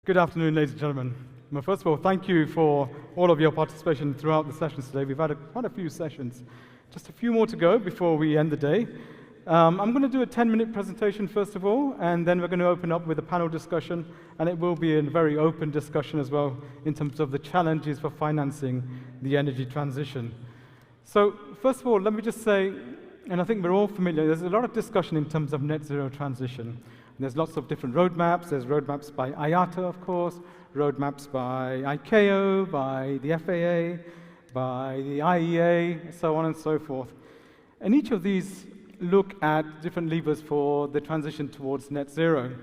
Good afternoon, ladies and gentlemen. Well, first of all, thank you for all of your participation throughout the sessions today. We've had quite a few sessions. Just a few more to go before we end the day. I'm going to do a 10-minute presentation first of all, and then we're going to open up with a panel discussion, and it will be a very open discussion as well in terms of the challenges for financing the energy transition. So first of all, let me just say, and I think we're all familiar, there's a lot of discussion in terms of net zero transition. There's lots of different roadmaps. There's roadmaps by IATA, of course, roadmaps by ICAO, by the FAA, by the IEA, so on and so forth. And each of these look at different levers for the transition towards net zero.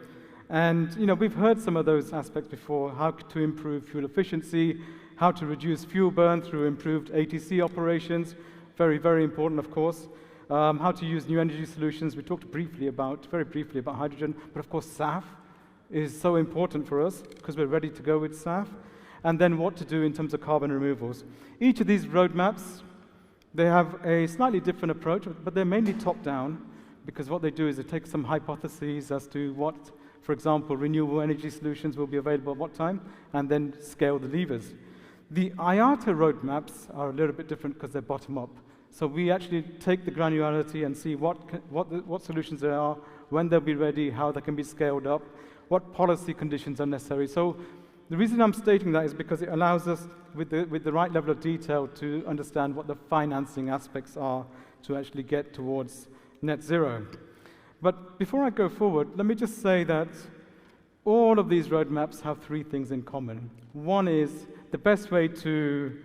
And we've heard some of those aspects before, how to improve fuel efficiency, how to reduce fuel burn through improved ATC operations, very, very important, of course. How to use new energy solutions. We talked very briefly about hydrogen, but of course SAF is so important for us because we're ready to go with SAF. And then what to do in terms of carbon removals. Each of these roadmaps, they have a slightly different approach, but they're mainly top-down because what they do is they take some hypotheses as to what, for example, renewable energy solutions will be available at what time, and then scale the levers. The IATA roadmaps are a little bit different because they're bottom-up. So we actually take the granularity and see what solutions there are, when they'll be ready, how they can be scaled up, what policy conditions are necessary. So the reason I'm stating that is because it allows us, with the right level of detail, to understand what the financing aspects are to actually get towards net zero. But before I go forward, let me just say that all of these roadmaps have three things in common. One is the best way to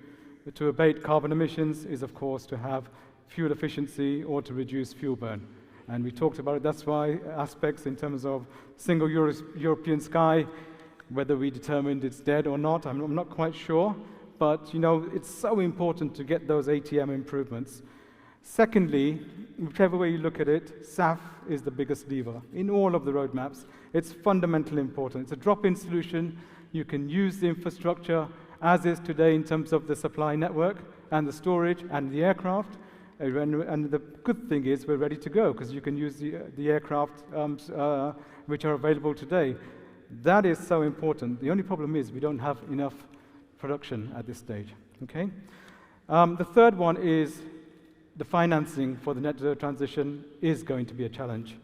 abate carbon emissions is, of course, to have fuel efficiency or to reduce fuel burn. And we talked about it. That's why aspects in terms of single European sky, whether we determined it's dead or not, I'm not quite sure. But, it's so important to get those ATM improvements. Secondly, whichever way you look at it, SAF is the biggest lever in all of the roadmaps. It's fundamentally important. It's a drop-in solution. You can use the infrastructure as is today in terms of the supply network and the storage and the aircraft. And the good thing is we're ready to go because you can use the aircraft which are available today. That is so important. The only problem is we don't have enough production at this stage. Okay. The third one is the financing for the net zero transition is going to be a challenge.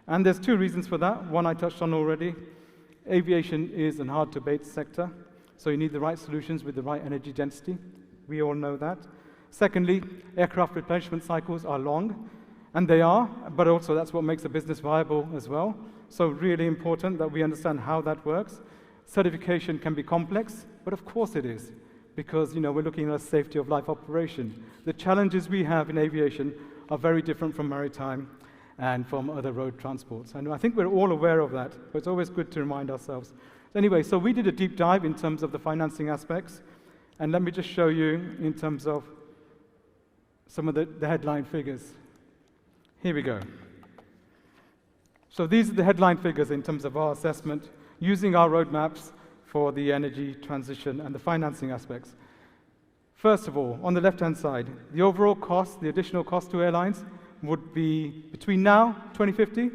And there's two reasons for that. One I touched on already. Aviation is a hard-to-abate sector. So you need the right solutions with the right energy density. We all know that. Secondly, aircraft replenishment cycles are long, and they are, but also that's what makes a business viable as well. So really important that we understand how that works. Certification can be complex, but of course it is, because we're looking at a safety of life operation. The challenges we have in aviation are very different from maritime and from other road transports. And I think we're all aware of that, but it's always good to remind ourselves. Anyway, so we did a deep dive in terms of the financing aspects, and let me just show you in terms of some of the headline figures. Here we go. So these are the headline figures in terms of our assessment using our roadmaps for the energy transition and the financing aspects. First of all, on the left-hand side, the overall cost, the additional cost to airlines would be, between now, 2050,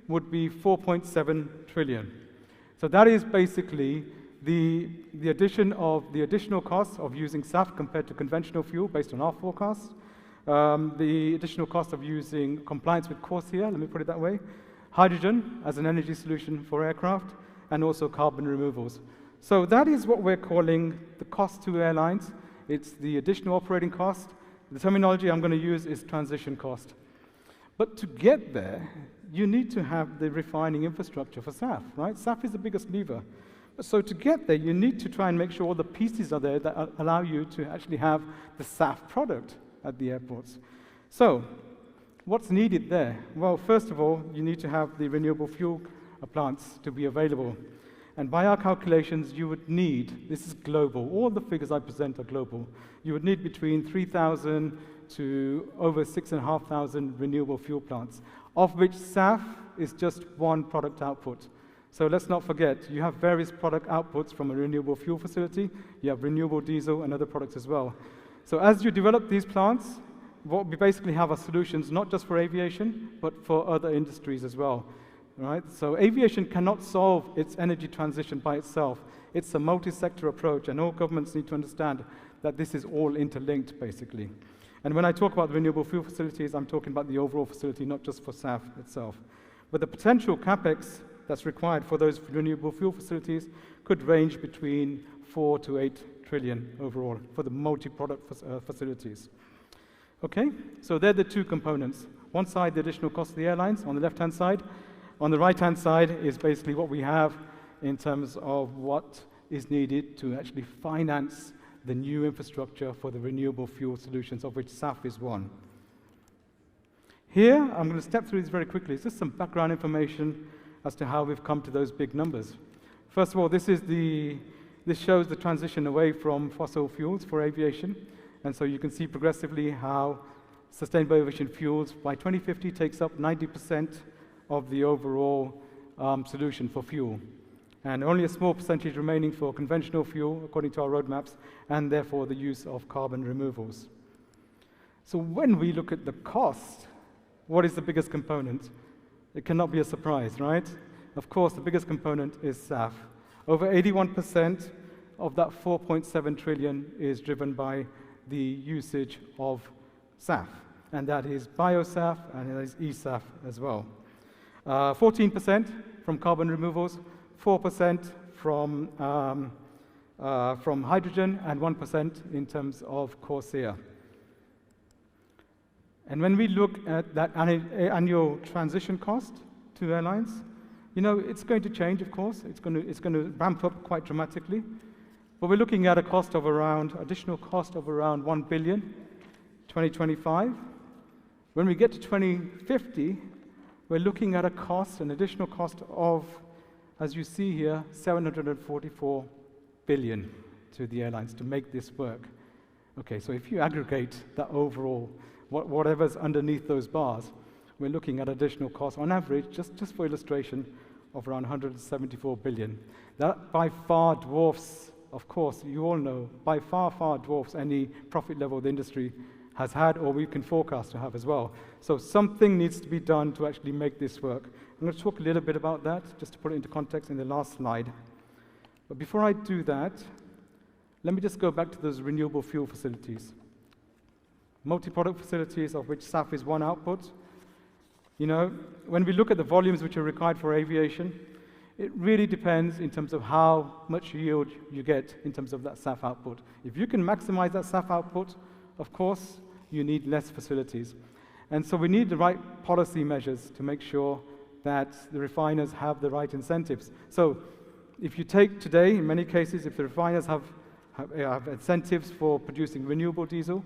would be 4.7 trillion. So that is basically the additional cost of using SAF compared to conventional fuel based on our forecasts, the additional cost of using compliance with CORSIA, let me put it that way, hydrogen as an energy solution for aircraft, and also carbon removals. So that is what we're calling the cost to airlines. It's the additional operating cost. The terminology I'm going to use is transition cost. But to get there, you need to have the refining infrastructure for SAF, right? SAF is the biggest lever. So to get there, you need to try and make sure all the pieces are there that allow you to actually have the SAF product at the airports. So what's needed there? Well, first of all, you need to have the renewable fuel plants to be available. And by our calculations, you would need, this is global, all the figures I present are global, you would need between 3,000 to over 6,500 renewable fuel plants, of which SAF is just one product output. So let's not forget, you have various product outputs from a renewable fuel facility, you have renewable diesel and other products as well. So as you develop these plants, what we basically have are solutions not just for aviation, but for other industries as well. right? So aviation cannot solve its energy transition by itself. It's a multi-sector approach, and all governments need to understand that this is all interlinked, basically. And when I talk about the renewable fuel facilities, I'm talking about the overall facility, not just for SAF itself. But the potential capex that's required for those renewable fuel facilities could range between 4 to 8 trillion overall for the multi-product facilities. Okay, so they're the two components. One side, the additional cost of the airlines on the left-hand side. On the right-hand side is basically what we have in terms of what is needed to actually finance the new infrastructure for the renewable fuel solutions, of which SAF is one. Here, I'm going to step through this very quickly. It's just some background information as to how we've come to those big numbers. First of all, this shows the transition away from fossil fuels for aviation. And so you can see progressively how sustainable aviation fuels by 2050 takes up 90% of the overall solution for fuel. And only a small percentage remaining for conventional fuel, according to our roadmaps, and therefore the use of carbon removals. So when we look at the cost, what is the biggest component? It cannot be a surprise, right? Of course, the biggest component is SAF. Over 81% of that 4.7 trillion is driven by the usage of SAF, and that is bio-SAF and that is e-SAF as well. 14% from carbon removals, 4% from hydrogen, and 1% in terms of Corsair. And when we look at that annual transition cost to airlines, you know, it's going to change, of course. It's going to ramp up quite dramatically. But we're looking at a cost of additional cost of around 1 billion, 2025. When we get to 2050, we're looking at an additional cost of, as you see here, 744 billion to the airlines to make this work. Okay, so if you aggregate that overall, whatever's underneath those bars, we're looking at additional costs on average, just for illustration, of around 174 billion. That by far dwarfs, of course, you all know, by far dwarfs any profit level the industry has had or we can forecast to have as well. So something needs to be done to actually make this work. I'm going to talk a little bit about that, just to put it into context in the last slide. But before I do that, let me just go back to those renewable fuel facilities. Multi-product facilities, of which SAF is one output. You know, when we look at the volumes which are required for aviation, it really depends in terms of how much yield you get in terms of that SAF output. If you can maximize that SAF output, of course, you need less facilities. And so we need the right policy measures to make sure that the refiners have the right incentives. So if you take today, in many cases, if the refiners have incentives for producing renewable diesel,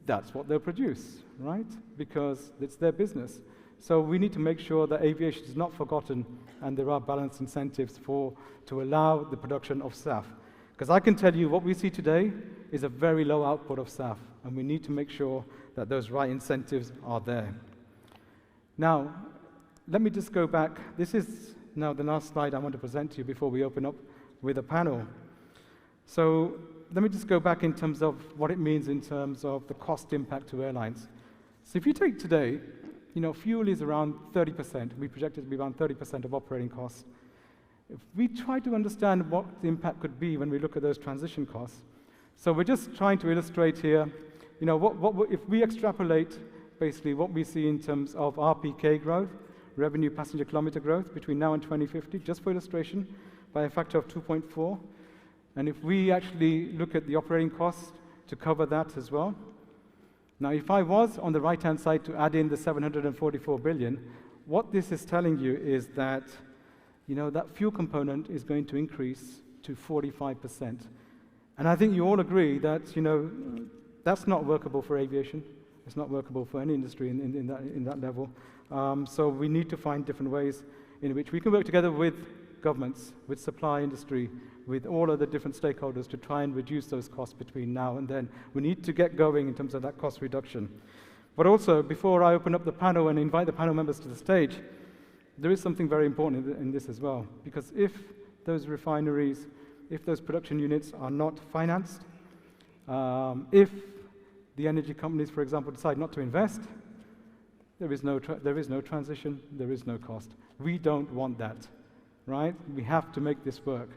that's what they'll produce, right? Because it's their business. So we need to make sure that aviation is not forgotten and there are balanced incentives to allow the production of SAF. Because I can tell you what we see today is a very low output of SAF, and we need to make sure that those right incentives are there. Now, let me just go back. This is now the last slide I want to present to you before we open up with a panel. So let me just go back in terms of what it means in terms of the cost impact to airlines. So if you take today, you know, fuel is around 30%. We project it to be around 30% of operating costs. If we try to understand what the impact could be when we look at those transition costs, so we're just trying to illustrate here, you know, if we extrapolate basically what we see in terms of RPK growth, revenue passenger kilometer growth, between now and 2050, just for illustration, by a factor of 2.4. And if we actually look at the operating costs to cover that as well. Now, if I was on the right-hand side to add in the 744 billion, what this is telling you is that, you know, that fuel component is going to increase to 45%. And I think you all agree that, you know, that's not workable for aviation. It's not workable for any industry in that level. So we need to find different ways in which we can work together with governments, with supply industry, with all of the different stakeholders to try and reduce those costs between now and then. We need to get going in terms of that cost reduction. But also, before I open up the panel and invite the panel members to the stage, there is something very important in this as well. Because if those refineries, if those production units are not financed, if the energy companies, for example, decide not to invest, there is no transition, there is no cost. We don't want that, right? We have to make this work.